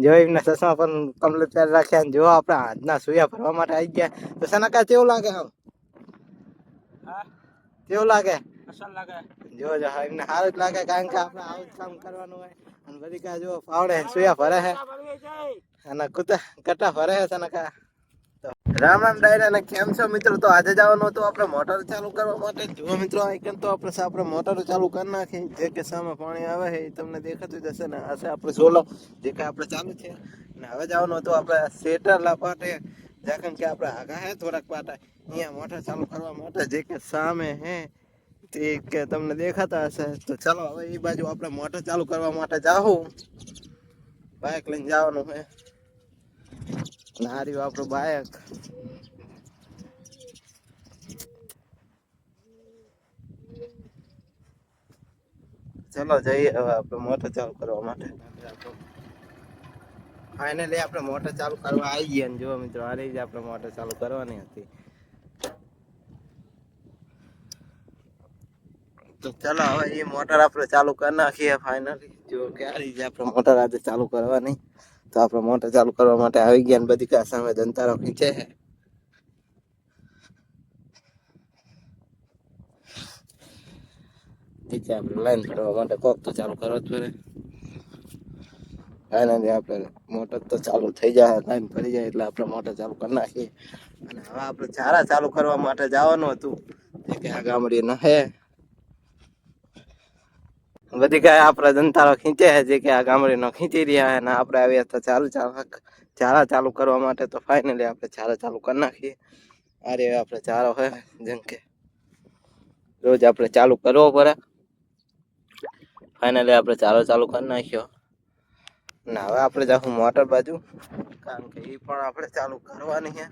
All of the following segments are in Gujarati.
જો એમને ચશ્મા પણ કમ્પ્લીટ કરી રાખ્યા ને જો આપણે હાથના સુયા ભરવા માટે આવી ગયા તો સનકા કેવું લાગે આમ કેવું લાગે જો જો એમને સારું જ લાગે કારણ કે આપણે આવું જ કામ કરવાનું હોય અને બધી કા જો પાવડે સુયા ભરે છે અને કટા ભરે છે સનકા રામ રામ ડાયરા ને કેમ છો મિત્રો તો આજે જવાનું હતું આપણે મોટર ચાલુ કરવા માટે જો મિત્રો આઈકન તો આપણે મોટર ચાલુ કરી નાખી જે કે સામે પાણી આવે છે એ તમને દેખાતું જ હશે ને આ છે આપણે સોલર જે કે આપણે ચાલુ છે ને હવે જવાનું હતું આપણે સેટરલા પાટે જ્યાં કે આપણે આગા હે થોડાક પાટા અહીંયા મોટર ચાલુ કરવા માટે જે કે સામે હે તે કે તમને દેખાતા હશે તો ચાલો હવે એ બાજુ આપણે મોટર ચાલુ કરવા માટે જાહું બાઇક લઈને જવાનું હે નારી આપણું બાઇક ચલો જઈએ હવે આપણે મોટર ચાલુ કરવા માટે ફાઇનલી આપણે મોટર ચાલુ કરવા આવી ગયા ને જો મિત્રો આ રીતે આપણે મોટર ચાલુ કરવાની હતી તો ચલો હવે એ મોટર આપણે ચાલુ કરી નાખીએ ફાઇનલી જો કે આ રીતે આપણે મોટર આજે ચાલુ કરવાની તો આપણે મોટર ચાલુ કરવા માટે આવી ગયા ને બધી કા સામે જનતારો ખીચે છે નીચે આપણે લાઈન કરવા માટે કોક તો ચાલુ કરવો જ પડે ફાઇનલી આપણે મોટર તો ચાલુ થઈ જાય લાઈન ફરી જાય એટલે આપણે મોટર ચાલુ કરી નાખીએ અને હવે આપણે ચારા ચાલુ કરવા માટે જવાનું હતું કે આ ગામડી ન હે બધી કાંઈ આપણા જનતારો ખીંચે છે જે કે આ ગામડી નો ખીંચી રહ્યા અને આપણે આવ્યા તો ચારા ચાલુ કરવા માટે તો ફાઇનલી આપણે ચારા ચાલુ કરી નાખીએ આ રે આપણે ચારો હે જેમ કે રોજ આપણે ચાલુ કરવો પડે ફાઇનલી આપણે ચાલુ કરી નાખ્યો ના હવે આપણે જાઉં મોટર બાજુ કારણ કે એ પણ આપણે ચાલુ કરવાની છે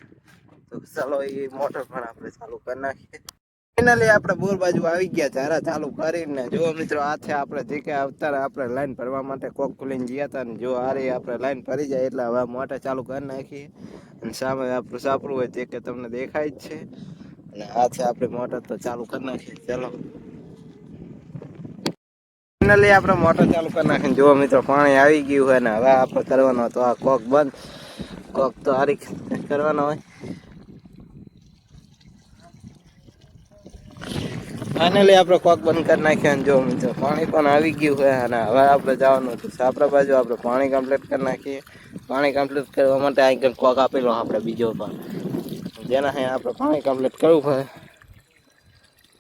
તો ચાલો એ મોટર પણ આપણે ચાલુ કરી નાખીએ ફાઇનલી આપણે બોર બાજુ આવી ગયા ચારા ચાલુ કરીને જો મિત્રો આ છે આપણે જે કે આવતા આપણે લાઈન ભરવા માટે કોક ખોલીને ગયા હતા ને જો આ રહી આપણે લાઈન ભરી જાય એટલે હવે મોટર ચાલુ કરી નાખીએ અને સામે આપણું સાપરું હોય તે કે તમને દેખાય જ છે અને આ છે આપણી મોટર તો ચાલુ કરી નાખીએ ચલો ફાઇનલી આપણે મોટર ચાલુ કરી નાખીને જુઓ મિત્રો પાણી આવી ગયું હોય ને હવે આપણે કરવાનો તો આ કોક બંધ કોક તો આરી કરવાનો હોય ફાઇનલી આપણે કોક બંધ કરી નાખ્યા ને જો મિત્રો પાણી પણ આવી ગયું હોય અને હવે આપણે જવાનું હતું સાપરા બાજુ આપણે પાણી કમ્પ્લીટ કરી નાખીએ પાણી કમ્પ્લીટ કરવા માટે અહીં કોક આપેલો આપણે બીજો પણ જેના અહીં આપણે પાણી કમ્પ્લીટ કરવું પડે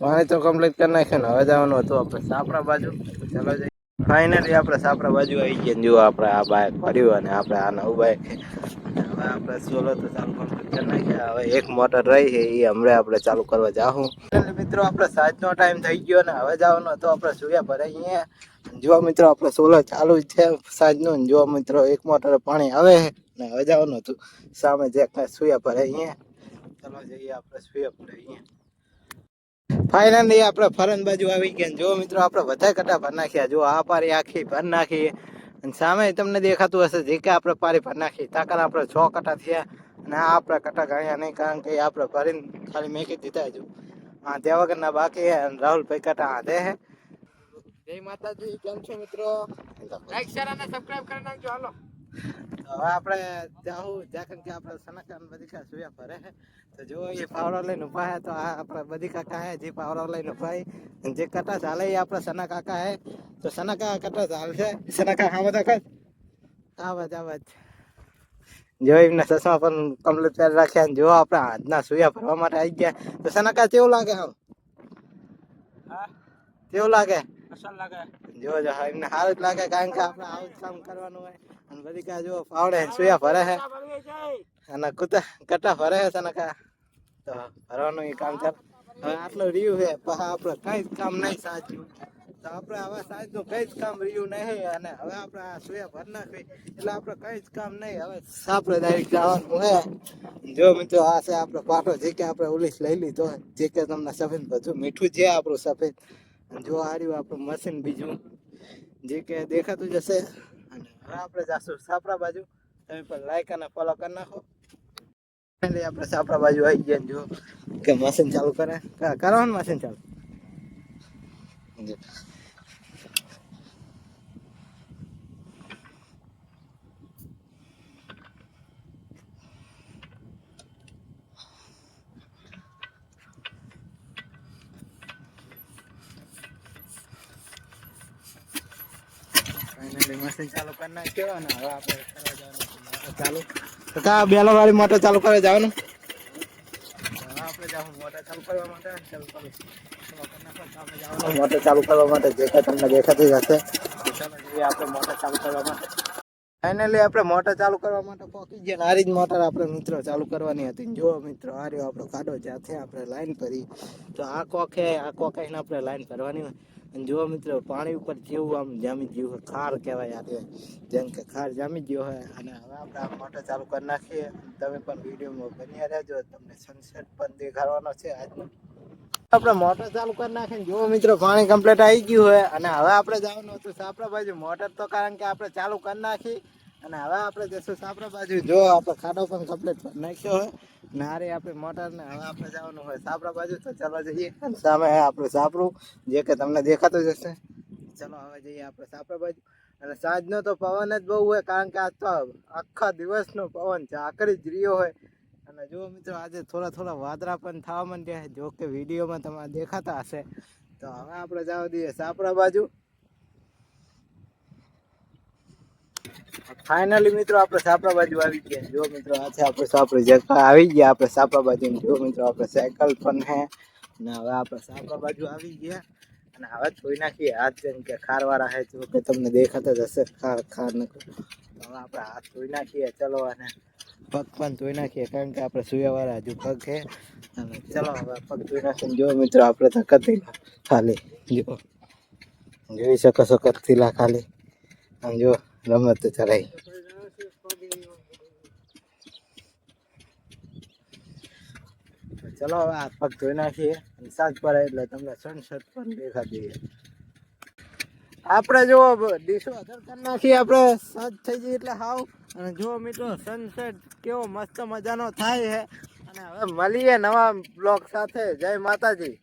પાણી તો કમ્પ્લીટ કરી નાખ્યું ને હવે જવાનું હતું આપણે સાપરા બાજુ ચલો જઈએ ફાઇનલી આપણે સાપરા બાજુ આવી ગયા જો આપણે આ બાઇક ભર્યું અને આપણે આ નવું બાઇક હવે આપણે સોલો તો ચાલુ કમ્પ્લીટ કરી નાખ્યા હવે એક મોટર રહી છે એ હમણાં આપણે ચાલુ કરવા જાઉં મિત્રો આપણે સાંજનો ટાઈમ થઈ ગયો ને હવે જવાનો હતો આપણે સુયા ભરે અહીંયા જો મિત્રો આપણે સોલર ચાલુ જ છે સાંજનું જો મિત્રો એક મોટર પાણી આવે ને હવે જવાનું હતું સામે જે સુયા ભરે અહીંયા ચલો જઈએ આપણે સુયા ભરે અહીંયા ફાઇનલી આપણે ફરન બાજુ આવી ગયા જો મિત્રો આપણે બધા કટા ભર નાખ્યા જો આ પારી આખી ભર નાખી અને સામે તમને દેખાતું હશે જે કે આપણે પારી ભર નાખી તાકર આપણે 6 કટા થયા અને આ આપણા કટા ગણ્યા નહીં કારણ કે આપણે ભરીને ખાલી મેકી દીધા હજુ હા ત્યાં વગરના બાકી રાહુલભાઈ કટા હાથે હે જય માતાજી કેમ છો મિત્રો લાઈક શેર અને સબસ્ક્રાઇબ કરી નાખજો હાલો હવે આપણે જાઉં જ્યાં કે આપણે સનકાન બધી કા સુયા ભરે તો જો એ પાવડો લઈને ઉભા હે તો આ આપણે બધી કાકા હે જે પાવડો લઈને ઉભા જે કટા ચાલે એ આપણે સના કાકા હે તો સના કાકા કટા ચાલશે સના કાકા હા બધા કર આવાજ જો એમને ચશ્મા પણ કમ્પ્લીટ કરી રાખ્યા ને જો આપણે હાથના સુયા ભરવા માટે આવી ગયા તો સના કાકા કેવું લાગે આમ કેવું લાગે જો જો એમને સારું જ લાગે કારણ કે આપણે આવું જ કામ કરવાનું હોય અને બધી કા જો પાવડે સુયા ભરે છે અને કટા ભરે છે સનકા તો ભરવાનું એ કામ ચાલે હવે આટલું રહ્યું છે પછી આપણે કઈ જ કામ નહીં સાચું તો આપણે હવે સાચું કઈ જ કામ રહ્યું નહીં અને હવે આપણે આ સુયા ભર નાખી એટલે આપણે કઈ જ કામ નહીં હવે આપણે ડાયરેક્ટ જવાનું હે જો મિત્રો આ છે આપણે પાટો જે કે આપણે ઓલીસ લઈ લીધો જે કે તમને સફેદ બધું મીઠું છે આપણું સફેદ જો આ રહ્યું આપણું મશીન બીજું જે કે દેખાતું જશે અને હવે આપણે જાશું સાપરા બાજુ તમે પણ લાઈક અને ફોલો કરી નાખો આપણે સાપરા બાજુ આવી ગયા જો કે મશીન ચાલુ કરે કરવાનું મશીન ચાલુ ફાઇનલી મશીન ચાલુ કરી નાખ્યો અને હવે આપણે કરવા જવાનું મોટર ચાલુ. તો કા બેલો વાળી મોટર ચાલુ કરવા જવાનું. આપણે જાવું મોટર ચાલુ કરવા માટે. ચાલુ કરો. મોટર ચાલુ કરવા માટે જે કે તમને દેખાતી હશે. ચાલો જોઈએ આપણે મોટર ચાલુ કરવા માટે. ફાઇનલી આપણે મોટર ચાલુ કરવા માટે પહોંચી ગયા. આરી જ મોટર આપણે મિત્રો ચાલુ કરવાની હતી. જો મિત્રો આ રહ્યો આપણો ખાડો જ્યાંથી આપણે લાઈન કરી તો આ કોખે આપણે લાઈન કરવાની હોય. અને જો મિત્રો પાણી ઉપર જેવું આમ જામી ગયું હોય ખાર કહેવાય આ જેમ કે ખાર જામી ગયો હોય. અને હવે આપણે આ મોટર ચાલુ કરી નાખીએ. તમે પણ વિડીયોમાં બન્યા રહેજો. તમને સનસેટ પણ દેખાડવાનો છે આજનો. આપણે મોટર ચાલુ કરી નાખીને જો મિત્રો પાણી કમ્પ્લીટ આવી ગયું હોય. અને હવે આપણે જવાનું હતું સાપરા બાજુ. મોટર તો કારણ કે આપણે ચાલુ કરી નાખી અને હવે આપણે જઈશું સાપરા બાજુ. જો આપણે ખાડો પણ કમ્પ્લીટ કરી નાખ્યો હોય નારે આપણે મોટર ને હવે આપણે જવાનું હોય સાપરા બાજુ. તો ચાલો જઈએ. સામે આપણું સાપરું જે કે તમને દેખાતું જ હશે. ચલો હવે જઈએ આપણે સાપરા બાજુ. અને સાંજનો તો પવન જ બહુ હોય કારણ કે આજ તો આખા દિવસનો પવન ઝાકળી જ રહ્યો હોય. અને જો મિત્રો આજે થોડા વાદળા પણ થવા માંડ્યા છે. જો કે વિડીયોમાં તમારે દેખાતા હશે. તો હવે આપણે જવા દઈએ સાપરા બાજુ. ફાઇનલી મિત્રો આપણે સાપરા બાજુ આવી ગયા. જો મિત્રો આ છે આપણે સાપરી જગ્યા આવી ગયા આપણે સાપરા બાજુ. જો મિત્રો આપણે સાયકલ પણ હે ને હવે આપણે સાપરા બાજુ આવી ગયા. અને હવે ધોઈ નાખીએ હાથ જેમ કે ખારવાળા હે. જો કે તમને દેખાતા જ હશે ખાર ને. હવે આપણે હાથ ધોઈ નાખીએ. ચલો અને પગ પણ ધોઈ નાખીએ કારણ કે આપણે સુયાવાળા હજુ પગ છે. અને ચલો હવે પગ ધોઈ નાખીને જો મિત્રો આપણે તો કતીલા ખાલી જો જોઈ શકો છો કતીલા ખાલી. આમ જો રમત ચલાવી. ચલો હવે હાથ પગ ધોઈ નાખીએ. સાંજ પડે એટલે તમને સનસેટ પણ દેખાતી છે. આપણે જો ડીશો અધર કરી નાખીએ આપણે સાંજ થઈ જઈએ એટલે હાવ. અને જો મિત્રો સનસેટ કેવો મસ્ત મજાનો થાય છે. અને હવે મળીએ નવા બ્લોગ સાથે. જય માતાજી.